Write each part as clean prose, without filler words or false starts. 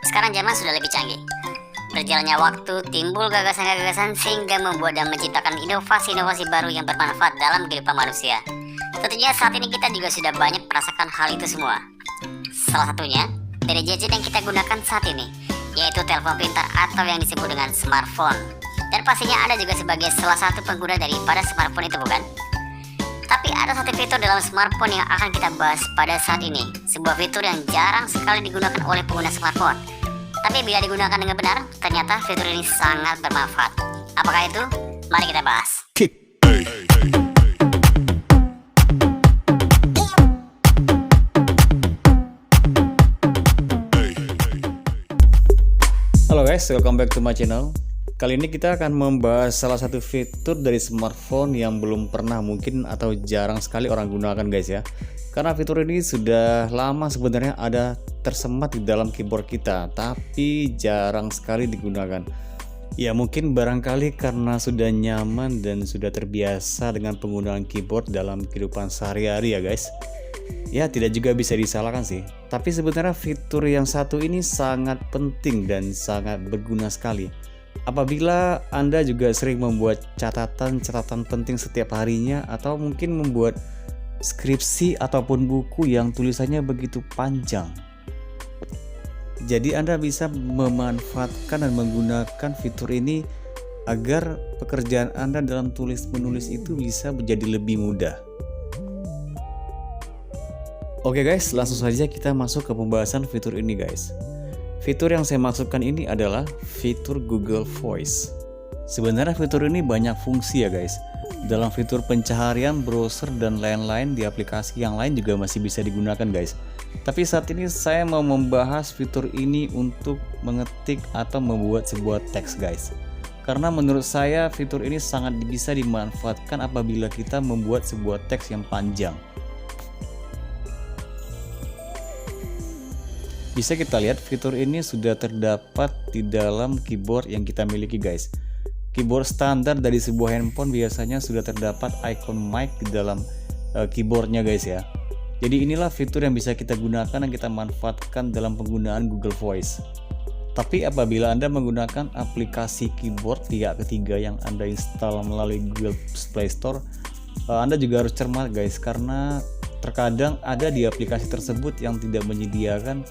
Sekarang zaman sudah lebih canggih. Berjalannya waktu, timbul gagasan-gagasan sehingga membuat dan menciptakan inovasi-inovasi baru yang bermanfaat dalam kehidupan manusia. Tentunya saat ini kita juga sudah banyak merasakan hal itu semua. Salah satunya dari gadget yang kita gunakan saat ini, yaitu telepon pintar atau yang disebut dengan smartphone. Dan pastinya Anda juga sebagai salah satu pengguna daripada smartphone itu, bukan? Tapi ada satu fitur dalam smartphone yang akan kita bahas pada saat ini. Sebuah fitur yang jarang sekali digunakan oleh pengguna smartphone. Tapi bila digunakan dengan benar, ternyata fitur ini sangat bermanfaat. Apakah itu? Mari kita bahas. Halo guys, welcome back to my channel. Kali ini kita akan membahas salah satu fitur dari smartphone yang belum pernah mungkin atau jarang sekali orang gunakan guys ya. Karena fitur ini sudah lama sebenarnya ada tersemat di dalam keyboard kita, tapi jarang sekali digunakan. Ya mungkin barangkali karena sudah nyaman dan sudah terbiasa dengan penggunaan keyboard dalam kehidupan sehari-hari ya guys. Ya tidak juga bisa disalahkan sih. Tapi sebenarnya fitur yang satu ini sangat penting dan sangat berguna sekali. Apabila Anda juga sering membuat catatan-catatan penting setiap harinya, atau mungkin membuat skripsi ataupun buku yang tulisannya begitu panjang. Jadi Anda bisa memanfaatkan dan menggunakan fitur ini agar pekerjaan Anda dalam tulis-menulis itu bisa menjadi lebih mudah. Oke guys, langsung saja kita masuk ke pembahasan fitur ini guys. Fitur yang saya maksudkan ini adalah fitur Google Voice. Sebenarnya fitur ini banyak fungsi ya guys. Dalam fitur pencaharian, browser, dan lain-lain di aplikasi yang lain juga masih bisa digunakan guys. Tapi saat ini saya mau membahas fitur ini untuk mengetik atau membuat sebuah teks guys. Karena menurut saya fitur ini sangat bisa dimanfaatkan apabila kita membuat sebuah teks yang panjang. Bisa kita lihat fitur ini sudah terdapat di dalam keyboard yang kita miliki guys. Keyboard standar dari sebuah handphone biasanya sudah terdapat icon mic di dalam keyboardnya guys ya. Jadi inilah fitur yang bisa kita gunakan dan kita manfaatkan dalam penggunaan Google Voice. Tapi apabila Anda menggunakan aplikasi keyboard pihak ketiga yang Anda install melalui Google Play Store, Anda juga harus cermat guys, karena terkadang ada di aplikasi tersebut yang tidak menyediakan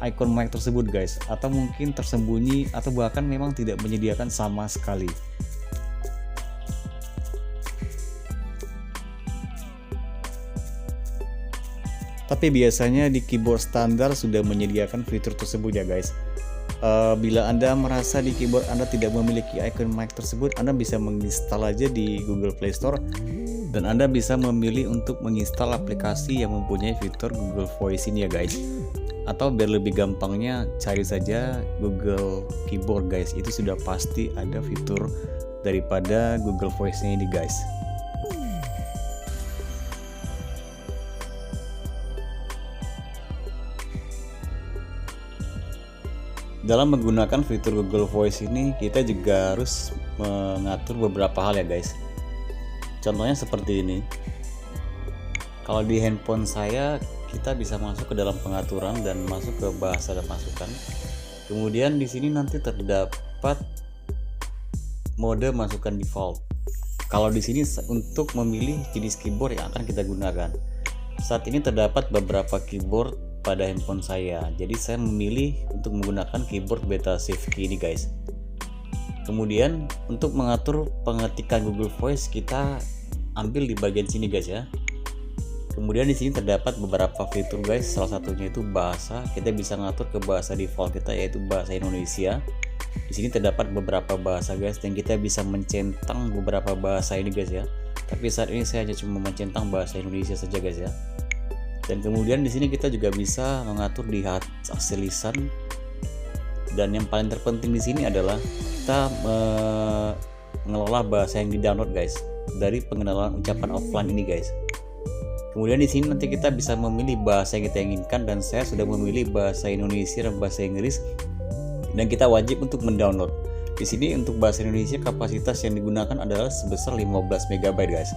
icon mic tersebut guys, atau mungkin tersembunyi atau bahkan memang tidak menyediakan sama sekali. Tapi biasanya di keyboard standar sudah menyediakan fitur tersebut ya guys. Bila Anda merasa di keyboard Anda tidak memiliki icon mic tersebut, Anda bisa menginstal aja di Google Play Store dan Anda bisa memilih untuk menginstal aplikasi yang mempunyai fitur Google Voice ini ya guys. Atau biar lebih gampangnya cari saja Google Keyboard guys, itu sudah pasti ada fitur daripada Google Voice ini guys. Dalam menggunakan fitur Google Voice ini kita juga harus mengatur beberapa hal ya guys. Contohnya seperti ini. Kalau di handphone saya, kita bisa masuk ke dalam pengaturan dan masuk ke bahasa dan masukan. Kemudian di sini nanti terdapat mode masukan default. Kalau di sini untuk memilih jenis keyboard yang akan kita gunakan. Saat ini terdapat beberapa keyboard pada handphone saya. Jadi saya memilih untuk menggunakan keyboard Beta Shift Key ini guys. Kemudian untuk mengatur pengetikan Google Voice kita ambil di bagian sini guys ya. Kemudian di sini terdapat beberapa fitur guys, salah satunya itu bahasa. Kita bisa ngatur ke bahasa default kita yaitu bahasa Indonesia. Di sini terdapat beberapa bahasa guys dan kita bisa mencentang beberapa bahasa ini guys ya. Tapi saat ini saya hanya cuma mencentang bahasa Indonesia saja guys ya. Dan kemudian di sini kita juga bisa mengatur di hasil lisan. Dan yang paling terpenting di sini adalah kita mengelola bahasa yang di-download guys dari pengenalan ucapan offline ini guys. Kemudian di sini nanti kita bisa memilih bahasa yang kita inginkan dan saya sudah memilih bahasa Indonesia dan bahasa Inggris dan kita wajib untuk mendownload. Di sini untuk bahasa Indonesia kapasitas yang digunakan adalah sebesar 15 MB guys.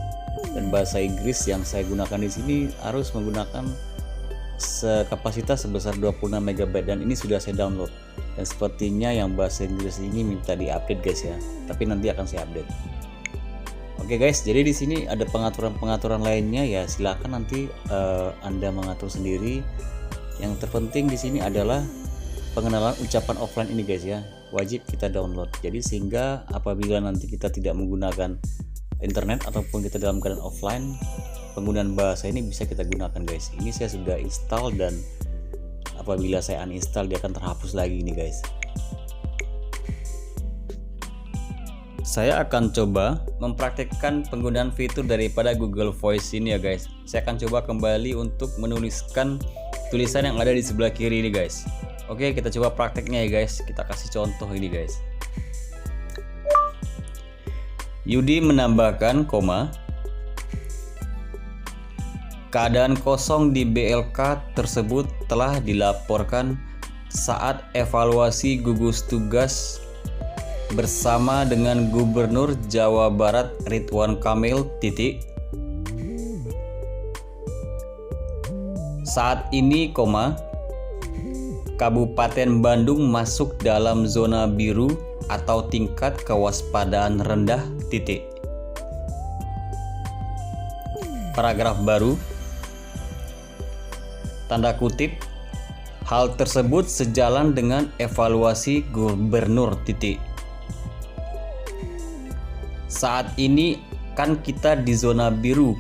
Dan bahasa Inggris yang saya gunakan di sini harus menggunakan kapasitas sebesar 26 MB dan ini sudah saya download. Dan sepertinya yang bahasa Inggris ini minta di-update guys ya. Tapi nanti akan saya update. Oke guys, jadi di sini ada pengaturan-pengaturan lainnya ya. Silakan nanti Anda mengatur sendiri. Yang terpenting di sini adalah pengenalan ucapan offline ini guys ya. Wajib kita download. Jadi sehingga apabila nanti kita tidak menggunakan internet ataupun kita dalam keadaan offline, penggunaan bahasa ini bisa kita gunakan guys. Ini saya sudah install dan apabila saya uninstall dia akan terhapus lagi ini guys. Saya akan coba mempraktekkan penggunaan fitur daripada Google Voice ini ya guys. Saya akan coba kembali untuk menuliskan tulisan yang ada di sebelah kiri ini guys. Oke, kita coba prakteknya ya guys. Kita kasih contoh ini guys. Yudi menambahkan, keadaan kosong di BLK tersebut telah dilaporkan saat evaluasi gugus tugas bersama dengan Gubernur Jawa Barat Ridwan Kamil. Saat ini, Kabupaten Bandung masuk dalam zona biru atau tingkat kewaspadaan rendah. Paragraf baru. Tanda kutip. Hal tersebut sejalan dengan evaluasi Gubernur. Saat ini kan kita di zona biru,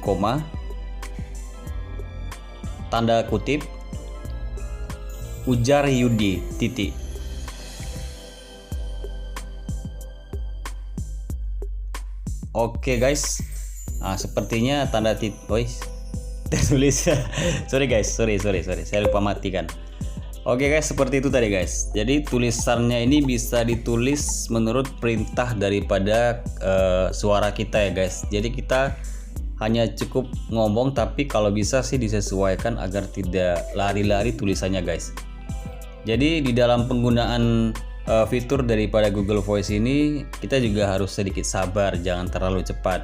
tanda kutip, ujar Yudi. Oke guys, nah, sepertinya tanda titik tertulis. sorry guys, sorry, saya lupa matikan. Oke guys, seperti itu tadi guys. Jadi tulisannya ini bisa ditulis menurut perintah daripada suara kita ya guys. Jadi kita hanya cukup ngomong, tapi kalau bisa sih disesuaikan agar tidak lari-lari tulisannya guys. Jadi di dalam penggunaan fitur daripada Google Voice ini kita juga harus sedikit sabar, jangan terlalu cepat.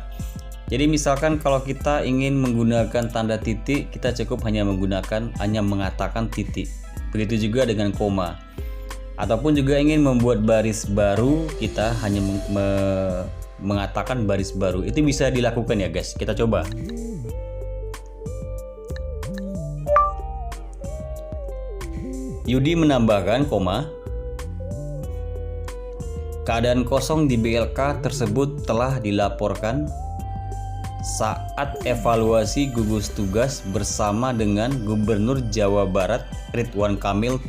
Jadi misalkan kalau kita ingin menggunakan tanda titik, kita cukup hanya mengatakan titik. Begitu juga dengan koma. Ataupun juga ingin membuat baris baru, kita hanya mengatakan baris baru. Itu bisa dilakukan ya guys. Kita coba. Yudi menambahkan, keadaan kosong di BLK tersebut telah dilaporkan saat evaluasi gugus tugas bersama dengan Gubernur Jawa Barat Ridwan Kamil.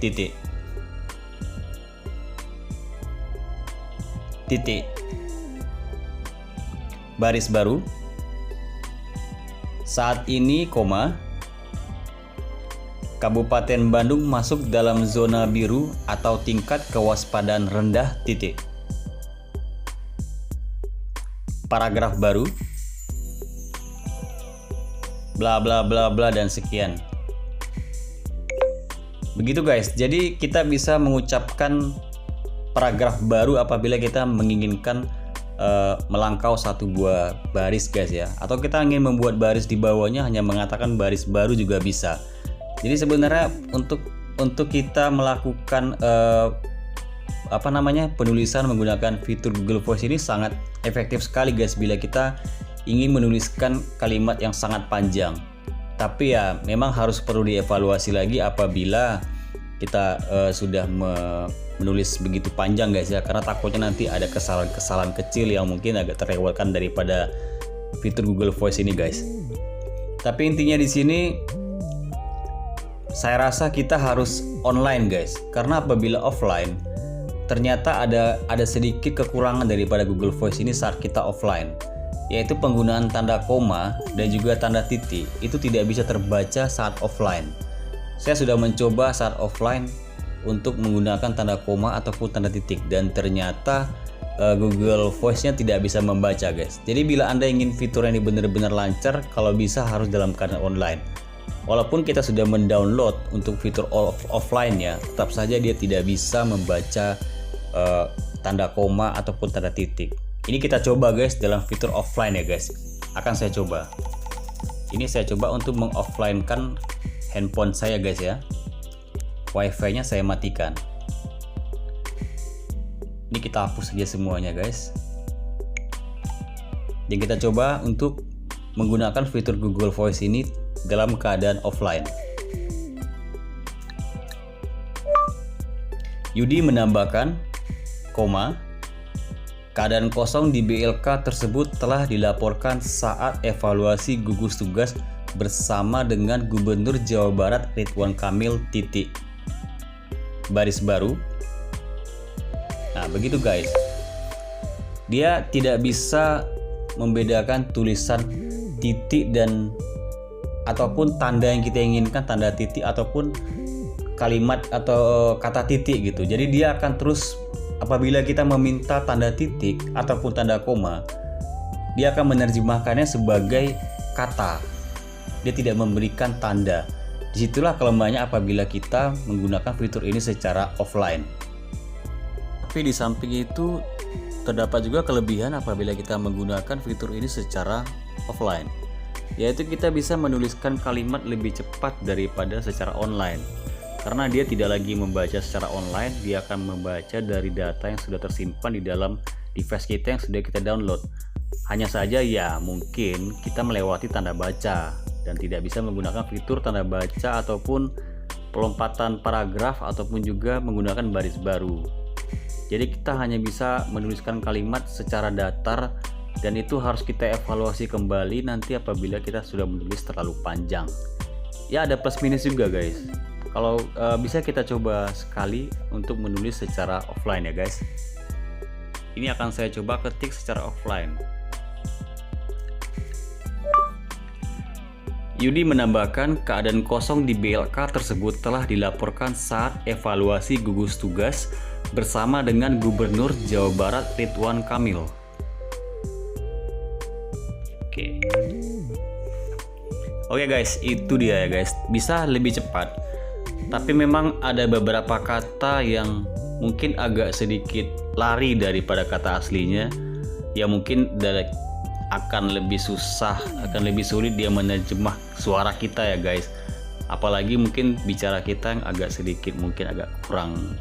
Baris baru. Saat ini, Kabupaten Bandung masuk dalam zona biru atau tingkat kewaspadaan rendah. Paragraf baru. Bla bla bla bla dan sekian. Begitu guys. Jadi kita bisa mengucapkan paragraf baru apabila kita menginginkan melangkau satu buah baris guys ya. Atau kita ingin membuat baris di bawahnya hanya mengatakan baris baru juga bisa. Jadi sebenarnya untuk kita melakukan penulisan menggunakan fitur Google Voice ini sangat efektif sekali guys bila kita ingin menuliskan kalimat yang sangat panjang. Tapi ya memang harus perlu dievaluasi lagi apabila kita sudah menulis begitu panjang guys ya, karena takutnya nanti ada kesalahan-kesalahan kecil yang mungkin agak terlewatkan daripada fitur Google Voice ini guys. Tapi intinya di sini saya rasa kita harus online guys, karena apabila offline ternyata ada sedikit kekurangan daripada Google Voice ini saat kita offline, yaitu penggunaan tanda koma dan juga tanda titik itu tidak bisa terbaca saat offline. Saya sudah mencoba saat offline untuk menggunakan tanda koma ataupun tanda titik dan ternyata Google Voice-nya tidak bisa membaca guys. Jadi bila Anda ingin fitur ini benar-benar lancar, kalau bisa harus dalam keadaan online. Walaupun kita sudah mendownload untuk fitur offline ya, tetap saja dia tidak bisa membaca tanda koma ataupun tanda titik. Ini kita coba guys dalam fitur offline ya guys. Akan saya coba. Ini saya coba untuk mengoffline-kan handphone saya guys ya. Wifi-nya saya matikan. Ini kita hapus saja semuanya guys. Dan kita coba untuk menggunakan fitur Google Voice ini dalam keadaan offline. Yudi menambahkan, keadaan kosong di BLK tersebut telah dilaporkan saat evaluasi gugus tugas bersama dengan Gubernur Jawa Barat Ridwan Kamil. Baris baru. Nah, begitu guys. Dia tidak bisa membedakan tulisan titik dan ataupun tanda yang kita inginkan, tanda titik ataupun kalimat atau kata titik gitu. Jadi dia akan terus, apabila kita meminta tanda titik ataupun tanda koma, dia akan menerjemahkannya sebagai kata. Dia tidak memberikan tanda. Disitulah kelemahannya apabila kita menggunakan fitur ini secara offline. Tapi di samping itu terdapat juga kelebihan apabila kita menggunakan fitur ini secara offline, yaitu kita bisa menuliskan kalimat lebih cepat daripada secara online. Karena dia tidak lagi membaca secara online, dia akan membaca dari data yang sudah tersimpan di dalam device kita yang sudah kita download. Hanya saja ya mungkin kita melewati tanda baca dan tidak bisa menggunakan fitur tanda baca ataupun pelompatan paragraf ataupun juga menggunakan baris baru. Jadi kita hanya bisa menuliskan kalimat secara datar dan itu harus kita evaluasi kembali nanti apabila kita sudah menulis terlalu panjang. Ya ada plus minus juga guys. Kalau bisa kita coba sekali untuk menulis secara offline ya guys. Ini akan saya coba ketik secara offline. Yudi menambahkan keadaan kosong di BLK tersebut telah dilaporkan saat evaluasi gugus tugas bersama dengan Gubernur Jawa Barat Ridwan Kamil. Oke guys, itu dia ya guys. Bisa lebih cepat. Tapi memang ada beberapa kata yang mungkin agak sedikit lari daripada kata aslinya. Ya mungkin akan lebih susah, akan lebih sulit dia menerjemah suara kita ya guys. Apalagi mungkin bicara kita yang agak sedikit mungkin agak kurang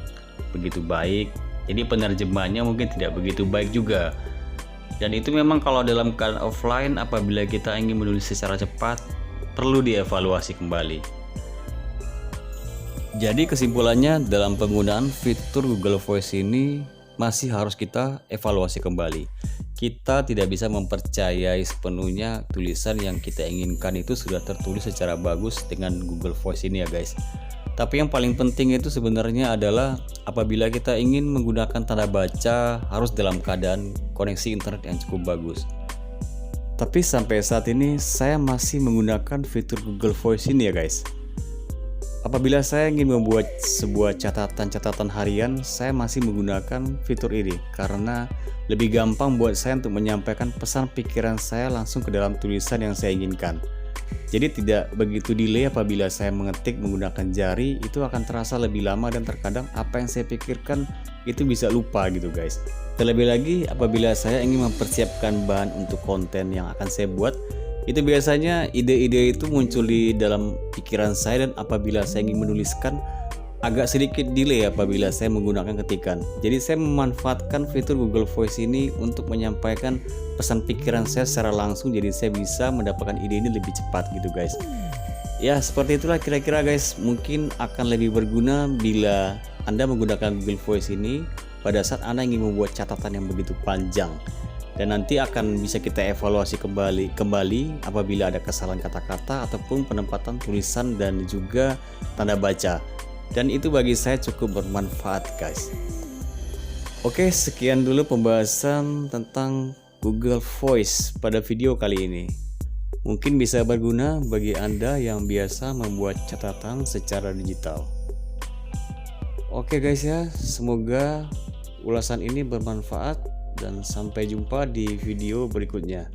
begitu baik, jadi penerjemahannya mungkin tidak begitu baik juga. Dan itu memang kalau dalam keadaan offline apabila kita ingin menulis secara cepat perlu dievaluasi kembali. Jadi kesimpulannya dalam penggunaan fitur Google Voice ini masih harus kita evaluasi kembali. Kita tidak bisa mempercayai sepenuhnya tulisan yang kita inginkan itu sudah tertulis secara bagus dengan Google Voice ini ya guys. Tapi yang paling penting itu sebenarnya adalah apabila kita ingin menggunakan tanda baca harus dalam keadaan koneksi internet yang cukup bagus. Tapi sampai saat ini saya masih menggunakan fitur Google Voice ini ya guys. Apabila saya ingin membuat sebuah catatan harian, saya masih menggunakan fitur ini karena lebih gampang buat saya untuk menyampaikan pesan pikiran saya langsung ke dalam tulisan yang saya inginkan. Jadi tidak begitu delay apabila saya mengetik menggunakan jari, itu akan terasa lebih lama dan terkadang apa yang saya pikirkan itu bisa lupa gitu guys. Terlebih lagi apabila saya ingin mempersiapkan bahan untuk konten yang akan saya buat, itu biasanya ide-ide itu muncul di dalam pikiran saya dan apabila saya ingin menuliskan agak sedikit delay apabila saya menggunakan ketikan. Jadi saya memanfaatkan fitur Google Voice ini untuk menyampaikan pesan pikiran saya secara langsung, jadi saya bisa mendapatkan ide ini lebih cepat gitu guys. Ya seperti itulah kira-kira guys, mungkin akan lebih berguna bila Anda menggunakan Google Voice ini pada saat Anda ingin membuat catatan yang begitu panjang. Dan nanti akan bisa kita evaluasi kembali apabila ada kesalahan kata-kata ataupun penempatan tulisan dan juga tanda baca. Dan itu bagi saya cukup bermanfaat guys. Oke, sekian dulu pembahasan tentang Google Voice pada video kali ini. Mungkin bisa berguna bagi Anda yang biasa membuat catatan secara digital. Oke guys ya, semoga ulasan ini bermanfaat dan sampai jumpa di video berikutnya.